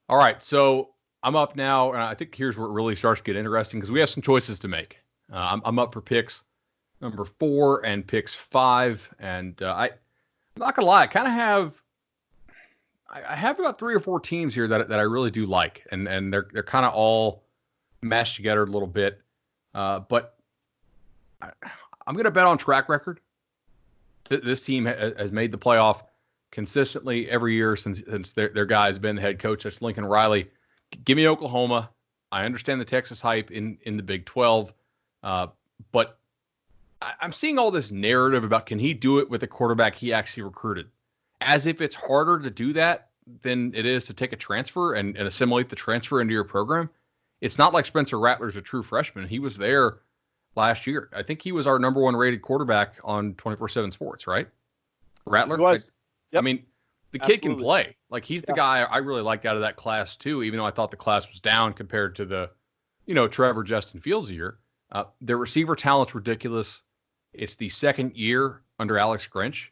All right, so I'm up now, and I think here's where it really starts to get interesting because we have some choices to make. I'm up for picks number 4 and picks 5, and I'm not gonna lie, I kind of have I have about 3 or 4 teams here that I really do like, and they're kind of all mashed together a little bit, but I, I'm gonna bet on track record. This team has made the playoff consistently every year since their guy has been the head coach. That's Lincoln Riley. Give me Oklahoma. I understand the Texas hype in the Big 12, but I'm seeing all this narrative about can he do it with a quarterback he actually recruited, as if it's harder to do that than it is to take a transfer and assimilate the transfer into your program. It's not like Spencer Rattler's a true freshman. He was there last year. I think he was our number 1 rated quarterback on 24/7 Sports, right? He Rattler. was. I Yep. mean, the kid can Absolutely. play. Like he's the Yeah. guy I really liked out of that class too. Even though I thought the class was down compared to the, Trevor Justin Fields year. Their receiver talent's ridiculous. It's the second year under Alex Grinch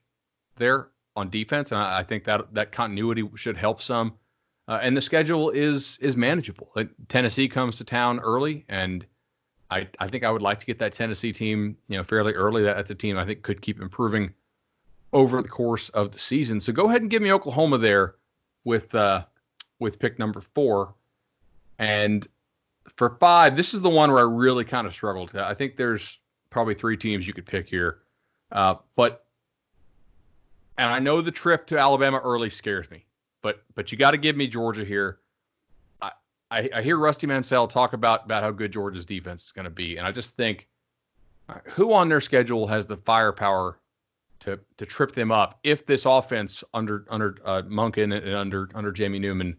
there on defense, and I think that continuity should help some. And the schedule is manageable. Tennessee comes to town early, and I think I would like to get that Tennessee team, fairly early. That's a team I think could keep improving over the course of the season. So go ahead and give me Oklahoma there with pick number 4. And for 5, this is the one where I really kind of struggled. I think there's probably 3 teams you could pick here. And I know the trip to Alabama early scares me, but you got to give me Georgia here. I hear Rusty Mansell talk about how good Georgia's defense is going to be, and I just think who on their schedule has the firepower to trip them up if this offense under Monken and under Jamie Newman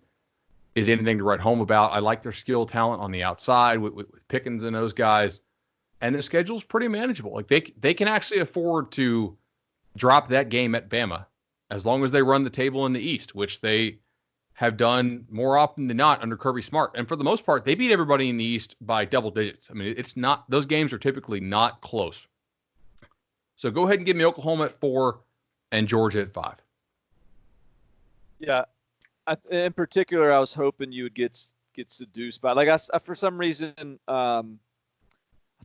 is anything to write home about. I like their skill talent on the outside with Pickens and those guys, and the schedule's pretty manageable. Like they can actually afford to drop that game at Bama as long as they run the table in the East, which they have done more often than not under Kirby Smart. And for the most part, they beat everybody in the East by double digits. I mean, it's not, those games are typically not close. So go ahead and give me Oklahoma at 4 and Georgia at 5. Yeah. In particular, I was hoping you would get seduced by, like, I for some reason, I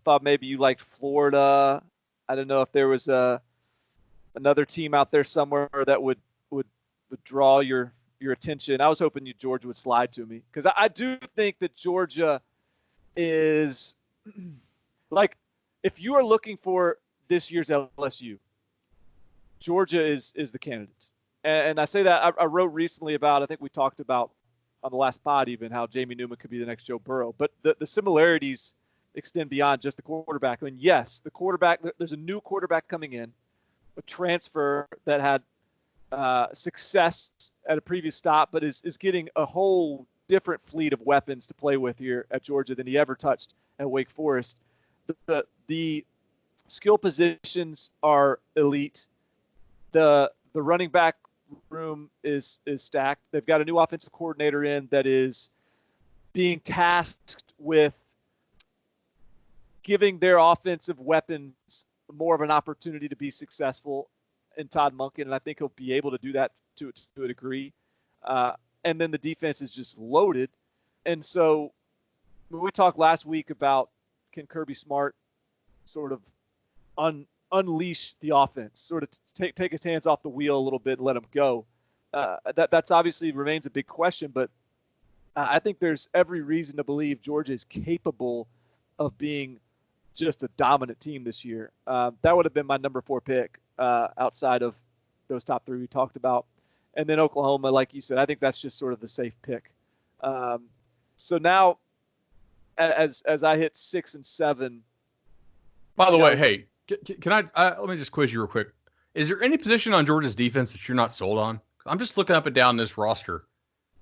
thought maybe you liked Florida. I don't know if there was another team out there somewhere that would draw your attention. I was hoping Georgia would slide to me because I do think that Georgia is like, if you are looking for this year's LSU, Georgia is the candidate. And I say that I wrote recently about, I think we talked about on the last pod even, how Jamie Newman could be the next Joe Burrow. But the similarities extend beyond just the quarterback. I mean, yes, the quarterback, there's a new quarterback coming in, a transfer that had success at a previous stop, but is getting a whole different fleet of weapons to play with here at Georgia than he ever touched at Wake Forest. The skill positions are elite. The running back room is stacked. They've got a new offensive coordinator in that is being tasked with giving their offensive weapons more of an opportunity to be successful in Todd Monken, and I think he'll be able to do that to a degree. And then the defense is just loaded. And so when we talked last week about can Kirby Smart sort of unleash the offense, sort of take his hands off the wheel a little bit and let him go, that's obviously remains a big question, but I think there's every reason to believe Georgia is capable of being just a dominant team this year. That would have been my number 4 pick outside of those top 3 we talked about. And then Oklahoma, like you said, I think that's just sort of the safe pick. So now, as I hit 6 and 7. By the way, hey, can I let me just quiz you real quick. Is there any position on Georgia's defense that you're not sold on? I'm just looking up and down this roster.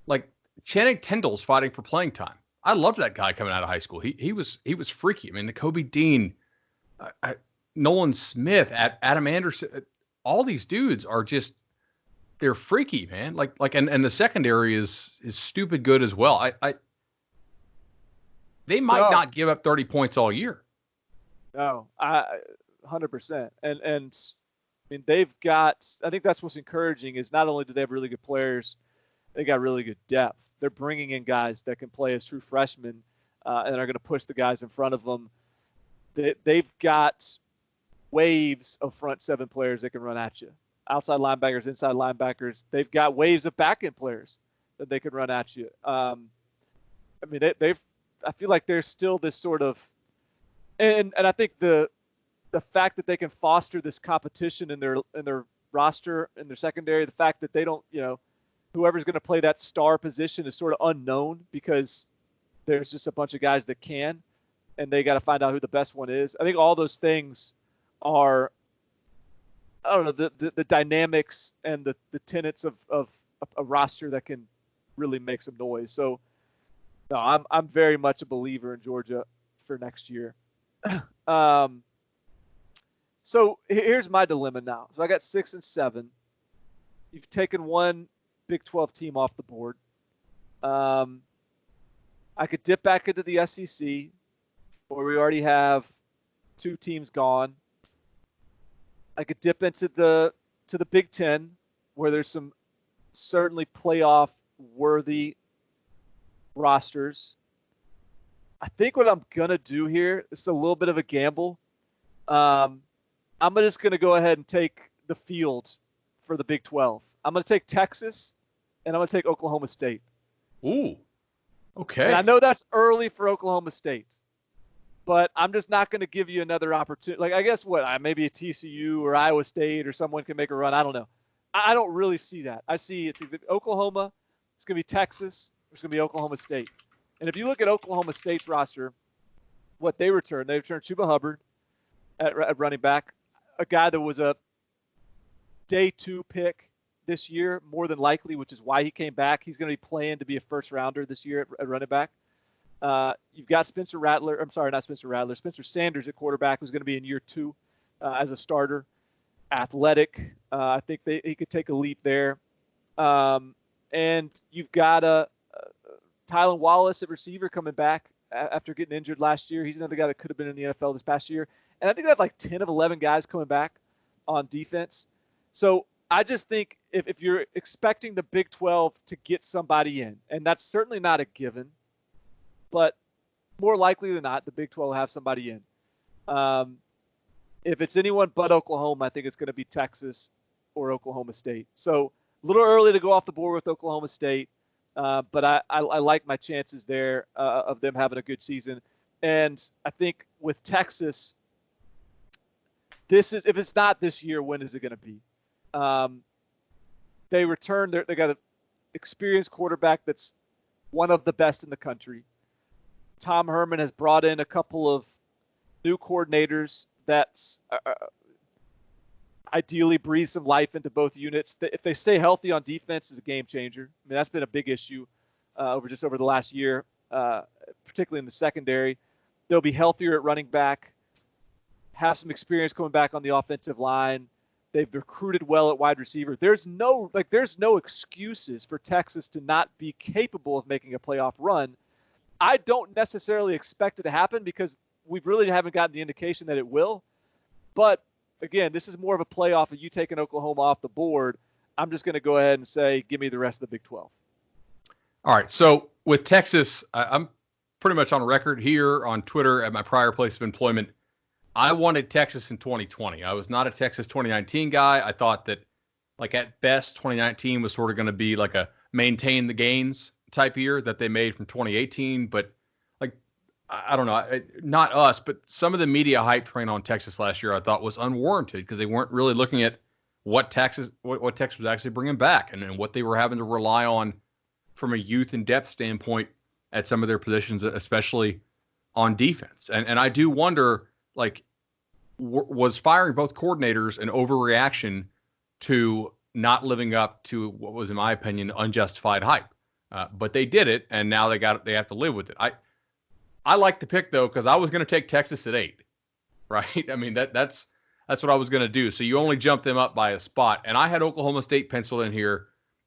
Like Channing Tindall's fighting for playing time. I loved that guy coming out of high school. He was freaky. I mean, the Kobe Dean, Nolan Smith, Adam Anderson, all these dudes are just, they're freaky, man. And the secondary is stupid good as well. They might not give up 30 points all year. No, 100%. And I mean, they've got, I think that's what's encouraging is not only do they have really good players, They got really good depth. They're bringing in guys that can play as true freshmen and are going to push the guys in front of them. They've got waves of front seven players that can run at you. Outside linebackers, inside linebackers. They've got waves of back end players that they can run at you. I mean, I feel like there's still this sort of, and I think the fact that they can foster this competition in their roster, in their secondary, the fact that they don't, whoever's going to play that star position is sort of unknown because there's just a bunch of guys that can, and they got to find out who the best one is. I think all those things are, I don't know, the dynamics and the tenets of a roster that can really make some noise. So, no, I'm very much a believer in Georgia for next year. So here's my dilemma now. So I got 6 and 7. You've taken one Big 12 team off the board. I could dip back into the SEC, where we already have 2 teams gone. I could dip into the Big 10, where there's some certainly playoff worthy rosters. I think what I'm gonna do here is a little bit of a gamble. I'm just gonna go ahead and take the field for the Big 12. I'm gonna take Texas, and I'm gonna take Oklahoma State. Ooh, okay. And I know that's early for Oklahoma State, but I'm just not going to give you another opportunity. Like, I guess maybe a TCU or Iowa State or someone can make a run. I don't know. I don't really see that. I see it's either Oklahoma, it's going to be Texas, or it's going to be Oklahoma State. And if you look at Oklahoma State's roster, what they returned Chuba Hubbard at running back, a guy that was a day 2 pick this year, more than likely, which is why he came back. He's going to be playing to be a first rounder this year at running back. You've got Spencer Sanders at quarterback, who's going to be in year 2 as a starter. Athletic. I think he could take a leap there. And you've got Tylan Wallace at receiver coming back after getting injured last year. He's another guy that could have been in the NFL this past year. And I think that's like 10 of 11 guys coming back on defense. So I just think if you're expecting the Big 12 to get somebody in, and that's certainly not a given, but more likely than not, the Big 12 will have somebody in. If it's anyone but Oklahoma, I think it's going to be Texas or Oklahoma State. So a little early to go off the board with Oklahoma State, but I like my chances there of them having a good season. And I think with Texas, if it's not this year, when is it going to be? They got an experienced quarterback that's one of the best in the country. Tom Herman has brought in a couple of new coordinators that's ideally breathe some life into both units. If they stay healthy on defense, is a game changer. I mean, that's been a big issue over the last year, particularly in the secondary. They'll be healthier at running back, have some experience coming back on the offensive line. They've recruited well at wide receiver. There's no excuses for Texas to not be capable of making a playoff run. I don't necessarily expect it to happen because we really haven't gotten the indication that it will. But again, this is more of a playoff of you taking Oklahoma off the board. I'm just going to go ahead and say, give me the rest of the Big 12. All right. So with Texas, I'm pretty much on record here on Twitter at my prior place of employment. I wanted Texas in 2020. I was not a Texas 2019 guy. I thought that, like, at best, 2019 was sort of going to be like a maintain the gains type year that they made from 2018. But, like, I don't know, not us, but some of the media hype train on Texas last year I thought was unwarranted because they weren't really looking at what Texas was actually bringing back and what they were having to rely on from a youth and depth standpoint at some of their positions, especially on defense. And I do wonder, like, was firing both coordinators an overreaction to not living up to what was, in my opinion, unjustified hype? But they did it, and now they have to live with it. I like the pick, though, because I was going to take Texas at 8, right? I mean, that's what I was going to do. So you only jump them up by a spot. And I had Oklahoma State penciled in here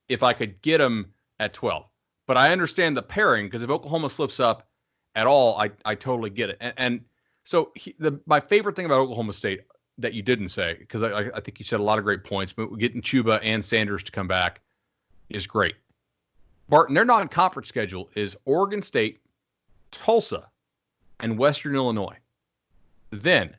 if I could get them at 12. But I understand the pairing, because if Oklahoma slips up at all, I totally get it. And so my favorite thing about Oklahoma State that you didn't say, because I think you said a lot of great points, but getting Chuba and Sanders to come back is great. Barton, their non-conference schedule is Oregon State, Tulsa, and Western Illinois. Then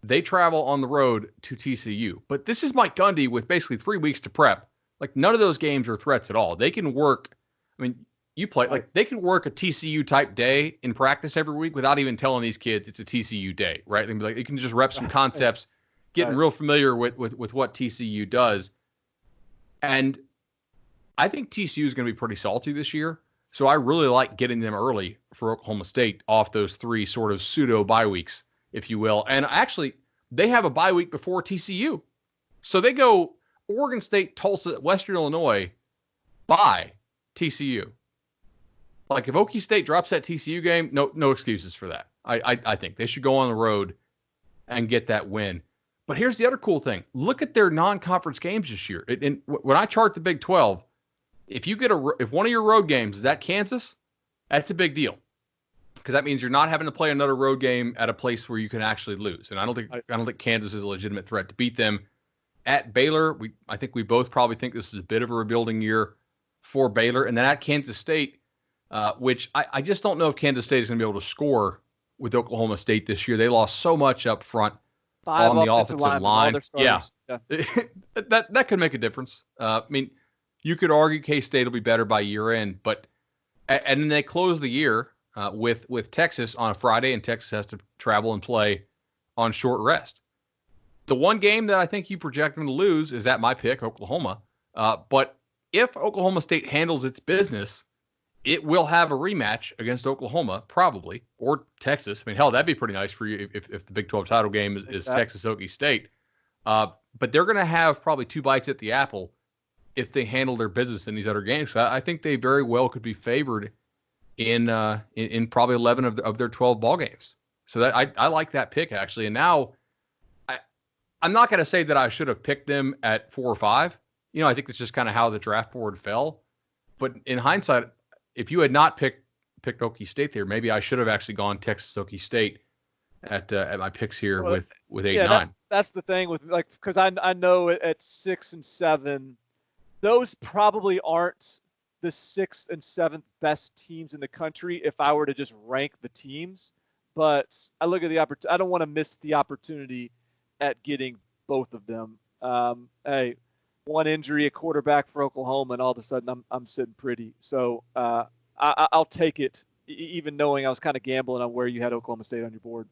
they travel on the road to TCU. But this is Mike Gundy with basically 3 weeks to prep. Like, none of those games are threats at all. They can work. I mean, you play, like, they can work a TCU type day in practice every week without even telling these kids it's a TCU day, right? They can be like, you can just rep some concepts, getting real familiar with what TCU does. And I think TCU is going to be pretty salty this year. So I really like getting them early for Oklahoma State off those 3 sort of pseudo bye weeks, if you will. And actually, they have a bye week before TCU. So they go Oregon State, Tulsa, Western Illinois, bye TCU. Like, if Okie State drops that TCU game, no excuses for that. I think they should go on the road and get that win. But here's the other cool thing. Look at their non-conference games this year. And when I chart the Big 12, if one of your road games is at Kansas, that's a big deal, because that means you're not having to play another road game at a place where you can actually lose. And I don't think Kansas is a legitimate threat to beat them. At Baylor, I think we both probably think this is a bit of a rebuilding year for Baylor. And then at Kansas State, which I just don't know if Kansas State is going to be able to score with Oklahoma State this year. They lost so much up front on the offensive line. Yeah. That could make a difference. I mean, you could argue K-State will be better by year end, and then they close the year with Texas on a Friday, and Texas has to travel and play on short rest. The one game that I think you project them to lose is at my pick, Oklahoma. But if Oklahoma State handles its business, it will have a rematch against Oklahoma, probably, or Texas. I mean, hell, that'd be pretty nice for you if the Big 12 title game is Texas Okie State. But they're going to have probably 2 bites at the apple if they handle their business in these other games. So I think they very well could be favored in probably 11 of their 12 ball games. So that I like that pick, actually. And now I'm not going to say that I should have picked them at 4 or 5. I think that's just kind of how the draft board fell. But in hindsight, if you had not picked Okie State there, maybe I should have actually gone Texas Okie State at my picks here with 8 and 9. That's the thing with, like, because I know at 6 and 7, those probably aren't the 6th and 7th best teams in the country if I were to just rank the teams. But I look at the opportunity. I don't want to miss the opportunity at getting both of them. Hey, one injury, a quarterback for Oklahoma, and all of a sudden I'm sitting pretty. So I'll take it, even knowing I was kind of gambling on where you had Oklahoma State on your board.